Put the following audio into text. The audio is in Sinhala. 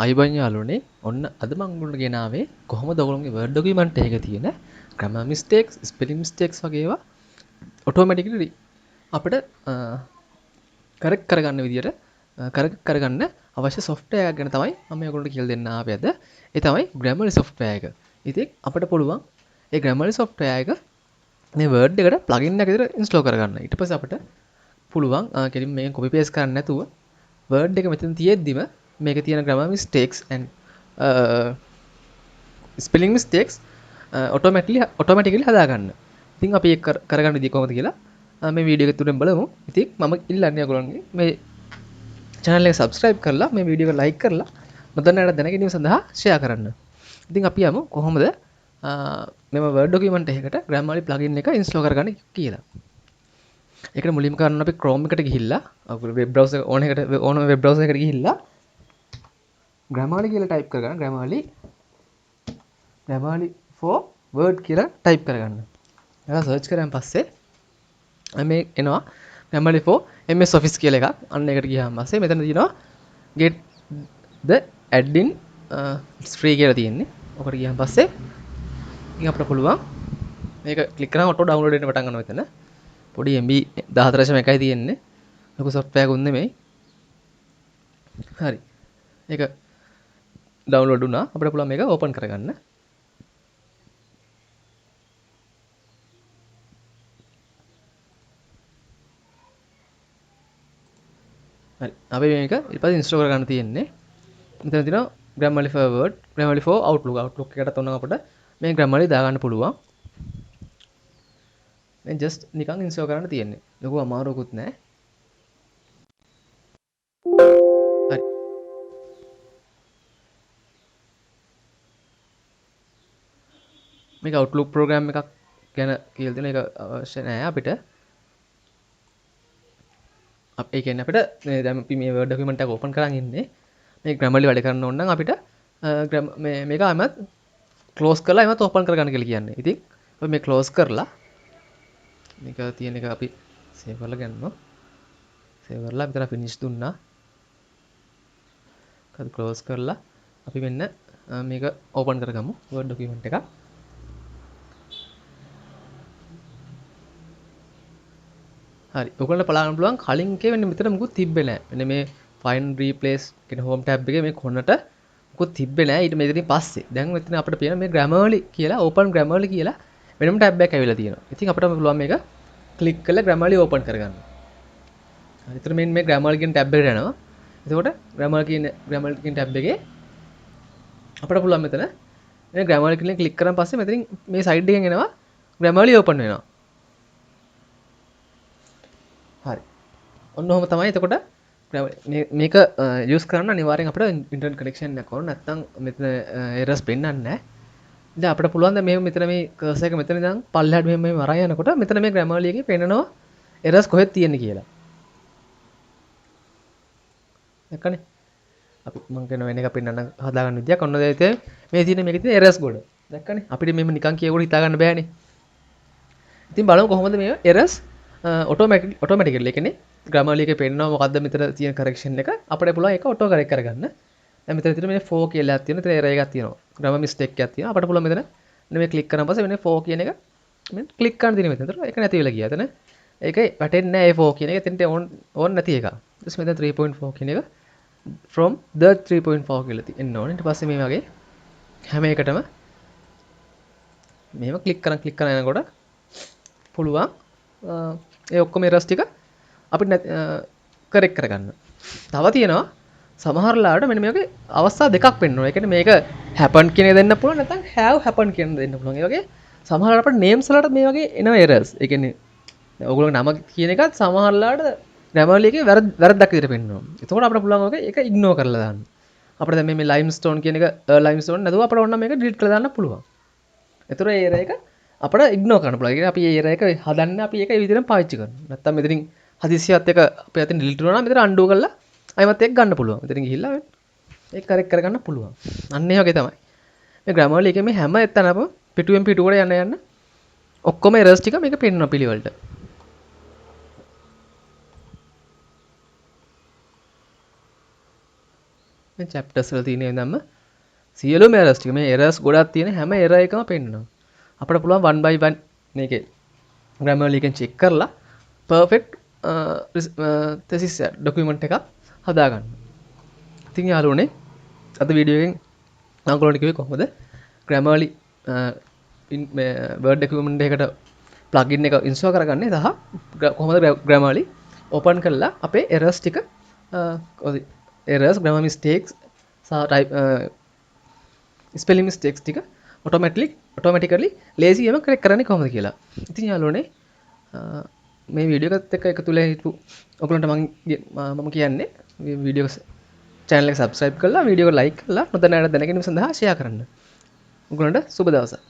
අයිබන් යාළුවනේ ඔන්න අද මම ඔයගොල්ලන්ට ගෙනාවේ කොහොමද ඔයගොල්ලන්ගේ Word document එකක තියෙන grammar mistakes, spelling mistakes වගේ ඒවා automatically අපිට correct කරගන්න විදියට correct කරගන්න අවශ්‍ය software එකක් ගැන තමයි මම ඔයගොල්ලන්ට කියලා දෙන්න ආවේ අද. ඒ තමයි Grammarly software එක. ඉතින් අපිට පුළුවන් ඒ Grammarly software එක මේ Word එකට plugin එකක් විදියට install කරගන්න. ඊට පස්සේ අපිට පුළුවන් කෙලින් මේක copy paste කරන්න නැතුව Word එක මෙතන තියෙද්දිම මේකේ තියෙන grammar mistakes and spelling mistakes automatically හදාගන්න. ඉතින් අපි ඒක කරගන්න විදිය කොහොමද කියලා මේ වීඩියෝ එක තුලින් බලමු. ඉතින් මම ඉල්ලන්නේ ඔයගොල්ලන්ගේ මේ channel එක subscribe කරලා මේ වීඩියෝ එක like කරලා නොදන්නයට දැන ගැනීම සඳහා share කරන්න. ඉතින් අපි යමු කොහොමද මෙම Word document එකකට Grammarly plugin එක install කරගන්න කියලා. ඒකට මුලින්ම කරන්න අපි Chrome එකට ගිහිල්ලා web browser ඕන web browser එකට ගිහිල්ලා Grammarly කියලා type කරගන්න. Grammarly for Word කියලා type කරගන්න. එයා search කරාන් පස්සේ මේ එනවා Grammarly for MS Office කියලා එකක්. අන්න ඒකට ගියාම පස්සේ මෙතන තියෙනවා get the add-in it's free කියලා තියෙන්නේ. ඔකට ගියාන් පස්සේ ඉතින් අපිට පුළුවන් මේක ක්ලික් කරාම auto download වෙන්න පටන් ගන්නවා මෙතන. පොඩි MB 14.1යි තියෙන්නේ. ලොකු software එකක් නෙමෙයි. හරි. ඒක download වුණා. අපිට පුළුවන් මේක open කරගන්න. හරි. අපි මේක ඊට පස්සේ install කරගන්න තියෙන්නේ. මෙතන තියෙනවා Grammarly for Word, Grammarly for Outlook. Outlook එකට තොන්න අපිට මේ Grammarly දාගන්න පුළුවන්. මේ just නිකන් install කරන්න තියෙන්නේ. ලොකු අමාරුවකුත් නැහැ. හරි. මේක Outlook program එකක් ගැන කියලා දෙන එක අවශ්‍ය නැහැ අපිට. ඒ කියන්නේ අපිට දැන් අපි මේ Word document එක open කරන් ඉන්නේ. මේ Grammarly වැඩ කරන්න ඕන නම් අපිට මේක අමත් close කරලා එමත් open කරගන්න කියලා කියන්නේ. ඉතින් අපි මේ close කරලා මේක තියෙන එක අපි save කරලා ගන්නවා. save කරලා විතර finish දුන්නා. ඒක close කරලා අපි මෙන්න මේක open කරගමු Word document එක. හරි. ඔයගොල්ලන්ට බලන්න පුළුවන් කලින් එකේ වෙන්නේ මෙතන මුකුත් තිබ්බේ නැහැ. මෙන්න මේ find replace කියන home tab එකේ මේ කොනට මුකුත් තිබ්බේ නැහැ. ඊට මෙතනින් පස්සේ දැන් මෙතන අපිට පේන මේ Grammarly කියලා open Grammarly කියලා වෙනම tab එකක් ඇවිල්ලා තියෙනවා. ඉතින් අපිට පුළුවන් මේක click කරලා Grammarly open කරගන්න. හරි. ඊට මේ Grammarly කියන tab එකට යනවා. එතකොට Grammarly කියන tab එකේ අපිට පුළුවන් මෙතන මේ Grammarly කියන click කරන් පස්සේ මෙතනින් මේ side එකෙන් එනවා Grammarly open වෙනවා. හරි. ඔන්න ඔහොම තමයි. එතකොට මේක use කරන්න අනිවාර්යෙන් අපිට internet connection එකක් ඕන. නැත්නම් මෙතන errors පෙන්නන්නේ නැහැ. දැන් අපිට පුළුවන් දැන් මෙතන මේ cursor එක මෙතන ඉඳන් පල්ලෙහාට මෙහෙම අරන් යනකොට මෙතන මේ Grammarly එකේ පෙන්නනවා errors කොහෙද තියෙන්නේ කියලා. දැක්කනේ? අපි මම කියන වෙන එක පෙන්නන්න හදාගන්න විදියක් ඔන්න දැන් මේ තියෙන මේකේ තියෙන errors ගොඩ. දැක්කනේ? අපිට මෙහෙම නිකන් කියවුවට හිතා ගන්න බෑනේ. ඉතින් බලමු කොහොමද මේ errors automatically කියන්නේ Grammarly එකේ පෙන්නනවා මොකද්ද මෙතන තියෙන correction එක අපිට පුළුවන් ඒක auto correct කරගන්න. දැන් මෙතන තියෙන මේ 4 කියලා එකක් තියෙනවා. මෙතන error එකක් තියෙනවා. grammar mistake එකක් තියෙනවා. අපිට පුළුවන් මෙතන මේ click කරන පස්සේ වෙන 4 කියන එක මෙන්න click කරන්න තියෙන මෙතන. ඒක නැති වෙලා ගියා. එතන ඒක වැටෙන්නේ නැහැ ඒ 4 කියන එක. එතනට on නැති එක. ඊට පස්සේ මෙතන 3.4 කියන එක from the 3.4 කියලා තියෙන්න ඕනේ. ඊට පස්සේ මේ වගේ හැම එකටම මෙහෙම click කරන යනකොට පුළුවන් ඒ ඔක්කොම errors ටික අපිට correct කරගන්න. තව තියෙනවා සමහර ලාවට මෙන්න මේකේ අවස්ථා දෙකක් වෙන්න ඕනේ. ඒ කියන්නේ මේක happen කියන එක දෙන්න පුළුවන් නැත්නම් have happen කියන දෙන්න පුළුවන්. ඒ වගේ සමහර ලාවට අපිට names වලට මේ වගේ එනවා errors. ඒ කියන්නේ ඔයගොල්ලෝ නම කියන එකත් සමහර ලාවට Grammarly එකේ වැරද්දක් විදිහට පෙන්නනවා. එතකොට අපිට පුළුවන් ඒක ignore කරලා දාන්න. අපිට දැන් මේ limestone කියන එක limestone නැතුව අපිට ඕන නම් මේක delete කරලා දාන්න පුළුවන්. එතකොට ඒ error එක අපිට ignore කරන්න පුළුවන්. ඒ කියන්නේ අපි ඒ error එක හදන්න අපි ඒක ඒ විදිහටම පාවිච්චි කරනවා. නැත්නම් මෙතනින් හදිසියත් එක අපි අතින් delete වුණා නම් මෙතන undo කරලා අයමත් එක්ක ගන්න පුළුවන්. මෙතනින් ගිහිල්ලා ඒක correct කරගන්න පුළුවන්. අන්න ඒ වගේ තමයි. මේ Grammarly එකේ මේ හැම එතනම පිටුවෙන් පිටුවට යන්න ඔක්කොම errors ටික මේක පෙන්නනවා පිළිවෙලට. මේ chapters වල තියෙන ඉඳන්ම සියලුම errors ටික මේ errors ගොඩක් තියෙන හැම error එකම පෙන්නනවා. අපිට පුළුවන් one by one මේකේ Grammarly එකෙන් check කරලා perfect thesis document එකක් හදාගන්න. ඉතින් යාළුවනේ අද වීඩියෝ එකෙන් මම ඔයගොල්ලන්ට කිව්වේ කොහොමද Grammarly Word document එකකට plugin එක install කරගන්නේ සහ කොහොමද Grammarly open කරලා අපේ errors ටික errors grammar mistakes සහ type spelling mistakes ටික automatically lazyම correct කරන්නේ කොහොමද කියලා. ඉතින් යාළුවනේ මේ වීඩියෝ එකත් එක්ක එකතු වෙලා හිටපු ඔයගොල්ලන්ට මම කියන්නේ මේ වීඩියෝ channel එක subscribe කරලා වීඩියෝ එක like කරලා නොදැන අය දැනගැනීම සඳහා share කරන්න. ඔයගොල්ලන්ට සුබ දවසක්.